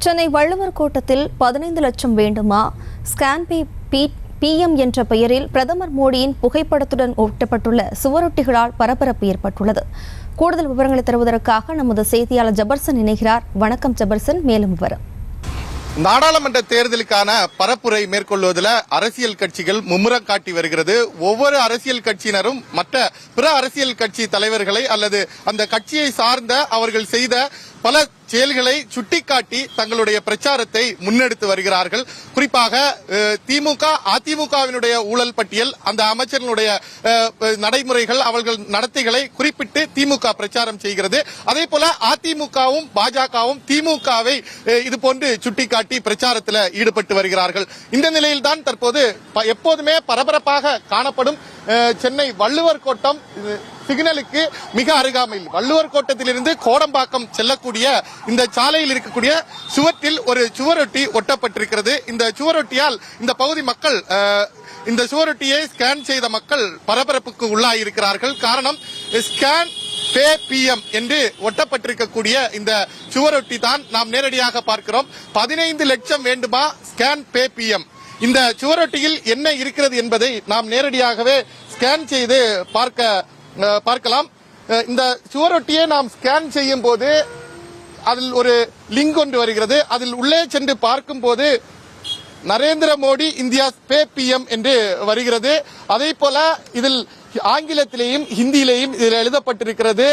சென்னை வள்ளுவர் கோட்டத்தில் 15 லட்சம் வேண்டுமா? ஸ்கேன் பே PM என்ற பெயரில் பிரதமர் மோடியின் புகைப்படத்துடன் ஒட்டப்பட்டுள்ள சுவரொட்டிகளால் பரபரப்பு ஏற்பட்டுள்ளது. கூடுதல் விவரங்களை தருவதற்காக நமது செய்தியாளர் ஜபர்சன் இணைகிறார். வணக்கம் ஜபர்சன், மேலும் விவரம். நாடாளுமன்ற தேர்தலுக்கான பரப்புரை மேற்கொள்வதில் அரசியல் கட்சிகள் மும்முரம் காட்டி வருகிறது. ஒவ்வொரு அரசியல் கட்சியினரும் மற்ற பிற அரசியல் கட்சி தலைவர்களை அல்லது அந்த கட்சியை சார்ந்த அவர்கள் செய்த பல செயல்களை சுட்டிக்காட்டி தங்களுடைய பிரச்சாரத்தை முன்னெடுத்து வருகிறார்கள். குறிப்பாக திமுக அதிமுகவினுடைய ஊழல் பட்டியல், அந்த அமைச்சர்களுடைய நடைமுறைகள், அவர்கள் நடத்தைகளை குறிப்பிட்டு திமுக பிரச்சாரம் செய்கிறது. அதே போல அதிமுகவும் பாஜகவும் திமுகவை இதுபோன்று சுட்டிக்காட்டி பிரச்சாரத்தில் ஈடுபட்டு வருகிறார்கள். இந்த நிலையில்தான் தற்போது எப்போதுமே பரபரப்பாக காணப்படும் சென்னை வள்ளுவர் கோட்டம் சிக்னலுக்கு மிக அருகாமையில் வள்ளுவர் கோட்டத்திலிருந்து கோடம்பாக்கம் செல்லக்கூடிய இந்த சாலையில் இருக்கக்கூடிய சுவற்றில் ஒரு சுவரொட்டி ஒட்டப்பட்டிருக்கிறது. இந்த சுவரொட்டியால் இந்த பகுதி மக்கள், இந்த சுவரொட்டியை ஸ்கேன் செய்த மக்கள் பரபரப்புக்கு உள்ளாயிருக்கிறார்கள். காரணம், ஸ்கேன் பே PM என்று ஒட்டப்பட்டிருக்கக்கூடிய இந்த சுவரொட்டி தான் நாம் நேரடியாக பார்க்கிறோம். 15 லட்சம் வேண்டுமா? ஸ்கேன் பே PM. இந்த சுவரொட்டியில் என்ன இருக்கிறது என்பதை நாம் நேரடியாகவே ஸ்கேன் செய்து பார்க்கலாம். இந்த சுவரொட்டியை நாம் ஸ்கேன் செய்யும் போது அதில் ஒரு லிங்க் ஒன்று வருகிறது. அதில் உள்ளே சென்று பார்க்கும் போது நரேந்திர மோடி இந்தியா பே PM என்று வருகிறது. அதே போல இதில் ஆங்கிலத்திலேயும் ஹிந்தியிலேயும் இதில் எழுதப்பட்டிருக்கிறது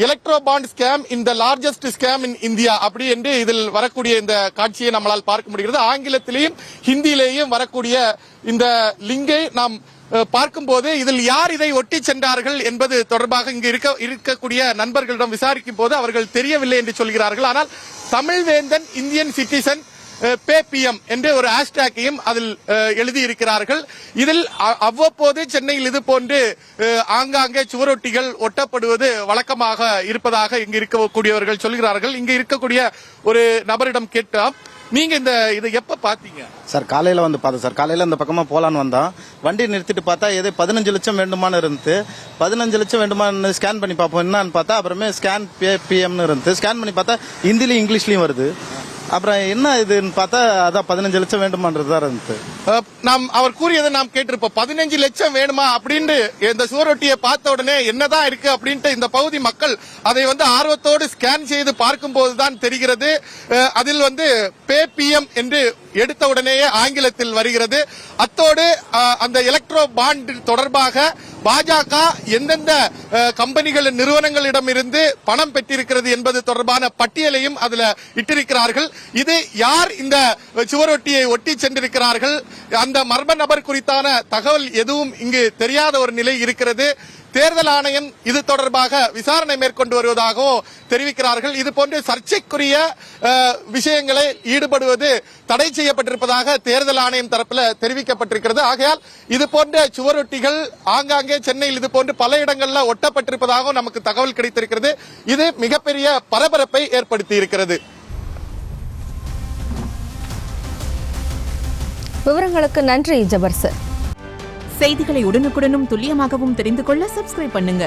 electro bond scam in the largest scam in India அப்படி என்று இதில் வரக்கூடிய இந்த காட்சியை நம்மளால் பார்க்க முடிகிறது. ஆங்கிலத்திலேயும் ஹிந்தியிலேயும் வரக்கூடிய இந்த லிங்கை நாம் பார்க்கும்போது இதில் யார் இதை ஒட்டி சென்றார்கள் என்பது தொடர்பாக இங்கு இருக்கக்கூடிய நண்பர்களிடம் விசாரிக்கும் போது அவர்கள் தெரியவில்லை என்று சொல்கிறார்கள். ஆனால் தமிழ்வேந்தன் இந்தியன் சிட்டிசன் பே PM என்று ஒரு ஹேஷ்டேக்கையும் அதில் எழுதியிருக்கிறார்கள். இதில் அவ்வப்போது சென்னையில் இது போன்று ஆங்காங்கே சுவரொட்டிகள் ஒட்டப்படுவது வழக்கமாக இருப்பதாக இங்கு இருக்கக்கூடியவர்கள் சொல்கிறார்கள். இங்கு இருக்கக்கூடிய ஒரு நபரிடம் கேட்டோம், நீங்க இதை எப்ப பாத்தீங்க? சார், காலையில வந்து பார்த்தேன் சார். காலையில இந்த பக்கமா போலான்னு வந்தோம். வண்டி நிறுத்திட்டு பார்த்தா ஏதோ 15 லட்சம் வேண்டுமான்னு இருந்து 15 லட்சம் வேண்டுமான்னு ஸ்கேன் பண்ணி பார்ப்போம் என்னன்னு பார்த்தா அப்புறமே ஸ்கேன் பே PMன்னு இருந்து ஸ்கேன் பண்ணி பார்த்தா ஹிந்திலையும் இங்கிலீஷ்லயும் வருது. அப்புறம் என்ன இதுன்னு பார்த்தா அதான் 15 லட்சம் வேண்டுமான்றதா இருந்துச்சு. நாம் அவர் கூறியதை நாம் கேட்டிருப்போம். 15 லட்சம் வேணுமா அப்படின்னு இந்த சுவரொட்டியை பார்த்த உடனே என்னதான் இருக்கு அப்படின்ட்டு இந்த பகுதி மக்கள் அதை ஆர்வத்தோடு ஸ்கேன் செய்து பார்க்கும் போதுதான் தெரிகிறது. அதில் பே PM என்று எடுத்த உடனேயே ஆங்கிலத்தில் வருகிறது. அத்தோடு அந்த எலக்ட்ரோ பாண்ட் தொடர்பாக பாஜக எந்தெந்த கம்பெனிகள் நிறுவனங்களிடம் இருந்து பணம் பெற்றிருக்கிறது என்பது தொடர்பான பட்டியலையும் அதுல இட்டிருக்கிறார்கள். இது யார் இந்த சுவரொட்டியை ஒட்டி சென்றிருக்கிறார்கள், அந்த மர்ம நபர் குறித்தான தகவல் எதுவும் இங்கு தெரியாத ஒரு நிலை இருக்கிறது. தேர்தல் ஆணையம் இது தொடர்பாக விசாரணை மேற்கொண்டு வருவதாகவும் தெரிவிக்கிறார்கள். இது போன்ற சர்ச்சைக்குரிய விஷயங்களை ஈடுபடுவது தடை செய்யப்பட்டிருப்பதாக தேர்தல் ஆணையம் தரப்பில் தெரிவிக்கப்பட்டிருக்கிறது. ஆகையால் இது போன்ற சுவரொட்டிகள் ஆங்காங்கே சென்னையில் இது போன்று பல இடங்களில் ஒட்டப்பட்டிருப்பதாகவும் நமக்கு தகவல் கிடைத்திருக்கிறது. இது மிகப்பெரிய பரபரப்பை ஏற்படுத்தி இருக்கிறது. விவரங்களுக்கு நன்றி ஜபர்சன். செய்திகளை உடனுக்குடனும் துல்லியமாகவும் தெரிந்து கொள்ள சப்ஸ்கிரைப் பண்ணுங்க.